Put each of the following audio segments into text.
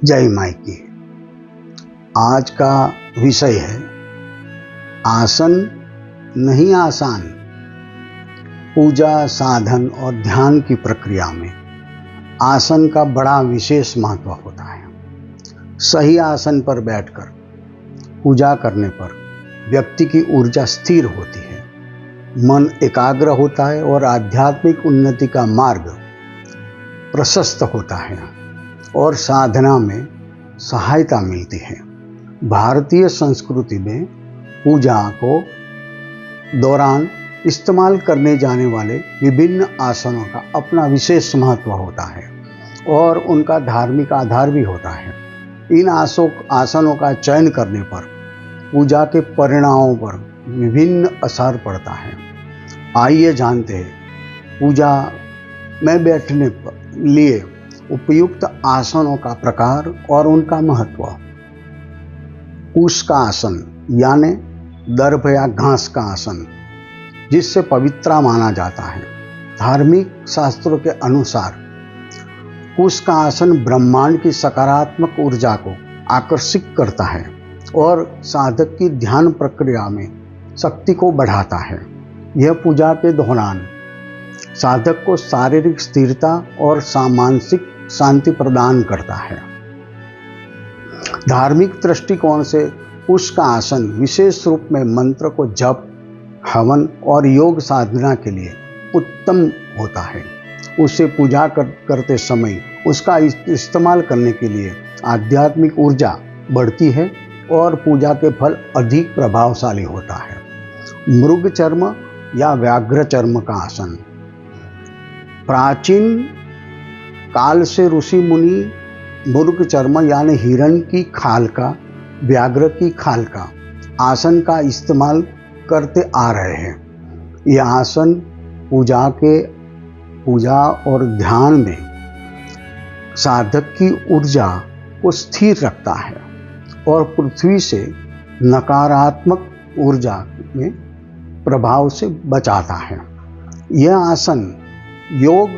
जय मायके। आज का विषय है आसन नहीं आसान। पूजा, साधन और ध्यान की प्रक्रिया में आसन का बड़ा विशेष महत्व होता है। सही आसन पर बैठकर पूजा करने पर व्यक्ति की ऊर्जा स्थिर होती है, मन एकाग्र होता है और आध्यात्मिक उन्नति का मार्ग प्रशस्त होता है और साधना में सहायता मिलती है। भारतीय संस्कृति में पूजा को दौरान इस्तेमाल करने जाने वाले विभिन्न आसनों का अपना विशेष महत्व होता है और उनका धार्मिक आधार भी होता है। इन आसनों का चयन करने पर पूजा के परिणामों पर विभिन्न असर पड़ता है। आइए जानते हैं पूजा में बैठने के लिए उपयुक्त आसनों का प्रकार और उनका महत्व। कुश का आसन यानी दर्भ या घास का आसन, जिससे पवित्र माना जाता है। धार्मिक शास्त्रों के अनुसार कुश का आसन ब्रह्मांड की सकारात्मक ऊर्जा को आकर्षित करता है और साधक की ध्यान प्रक्रिया में शक्ति को बढ़ाता है। यह पूजा के दौरान साधक को शारीरिक स्थिरता और मानसिक शांति प्रदान करता है। धार्मिक दृष्टिकोण से कुश का आसन विशेष रूप में मंत्र को जप, हवन और योग साधना के लिए उत्तम होता है। उसे पूजा करते समय उसका इस्तेमाल करने के लिए आध्यात्मिक ऊर्जा बढ़ती है और पूजा के फल अधिक प्रभावशाली होता है। मृग चर्म या व्याघ्र चर्म का आसन। प्राचीन काल से ऋषि मुनि मृग चर्म यानी हिरण की खाल का, व्याघ्र की खाल का आसन का इस्तेमाल करते आ रहे हैं। यह आसन पूजा और ध्यान में साधक की ऊर्जा को स्थिर रखता है और पृथ्वी से नकारात्मक ऊर्जा में प्रभाव से बचाता है। यह आसन योग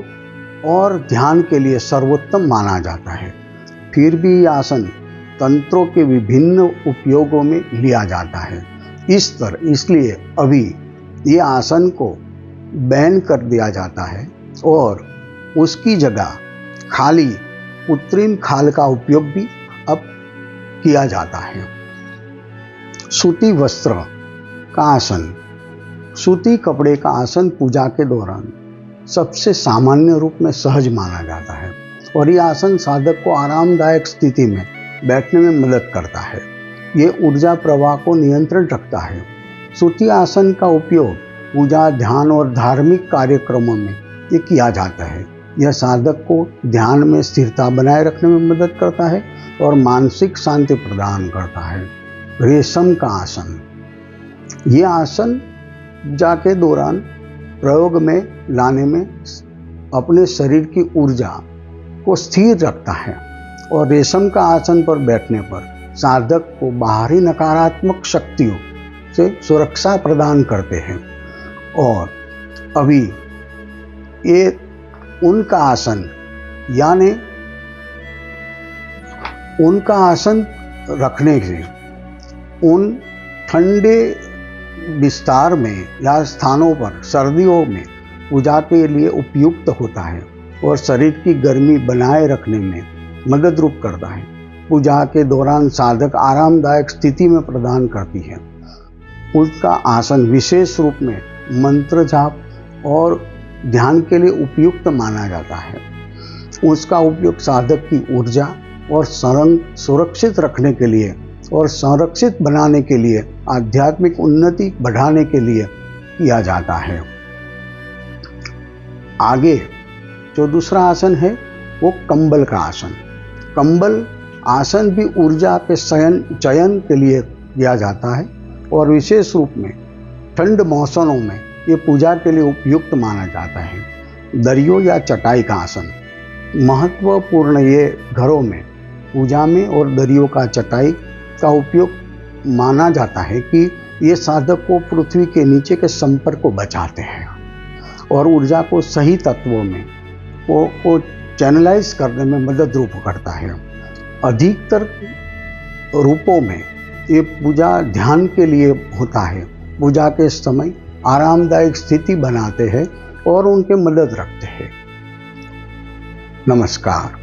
और ध्यान के लिए सर्वोत्तम माना जाता है। फिर भी यह आसन तंत्रों के विभिन्न उपयोगों में लिया जाता है। इसलिए अभी ये आसन को बैन कर दिया जाता है और उसकी जगह खाली कृत्रिम खाल का उपयोग भी अब किया जाता है। सूती वस्त्र का आसन। सूती कपड़े का आसन पूजा के दौरान सबसे सामान्य रूप में सहज माना जाता है और यह आसन साधक को आरामदायक स्थिति में बैठने में मदद करता है। ये ऊर्जा प्रवाह को नियंत्रण रखता है। सूती आसन का उपयोग पूजा, ध्यान और धार्मिक कार्यक्रमों में ये किया जाता है। यह साधक को ध्यान में स्थिरता बनाए रखने में मदद करता है और मानसिक शांति प्रदान करता है। रेशम का आसन। यह आसन पूजा के दौरान प्रयोग में लाने में अपने शरीर की ऊर्जा को स्थिर रखता है और रेशम का आसन पर बैठने पर साधक को बाहरी नकारात्मक शक्तियों से सुरक्षा प्रदान करते हैं। और अभी ये उनका आसन यानी उनका आसन रखने से उन ठंडे विस्तार में या स्थानों पर सर्दियों में पूजा के लिए उपयुक्त होता है और शरीर की गर्मी बनाए रखने में मदद रूप करता है। पूजा के दौरान साधक आरामदायक स्थिति में प्रदान करती है। उसका आसन विशेष रूप में मंत्र जाप और ध्यान के लिए उपयुक्त माना जाता है। उसका उपयोग साधक की ऊर्जा और सुरक्षित रखने के लिए और संरक्षित बनाने के लिए, आध्यात्मिक उन्नति बढ़ाने के लिए किया जाता है। आगे जो दूसरा आसन है वो कंबल का आसन। कंबल आसन भी ऊर्जा के चयन के लिए किया जाता है और विशेष रूप में ठंड मौसमों में ये पूजा के लिए उपयुक्त माना जाता है। दरियों या चटाई का आसन। महत्वपूर्ण ये घरों में पूजा में और दरियों का चटाई का उपयोग माना जाता है कि ये साधक को पृथ्वी के नीचे के संपर्क को बचाते हैं और ऊर्जा को सही तत्वों में को चैनलाइज करने में मदद रूप करता है। अधिकतर रूपों में ये पूजा ध्यान के लिए होता है। पूजा के समय आरामदायक स्थिति बनाते हैं और उनके मदद रखते हैं। नमस्कार।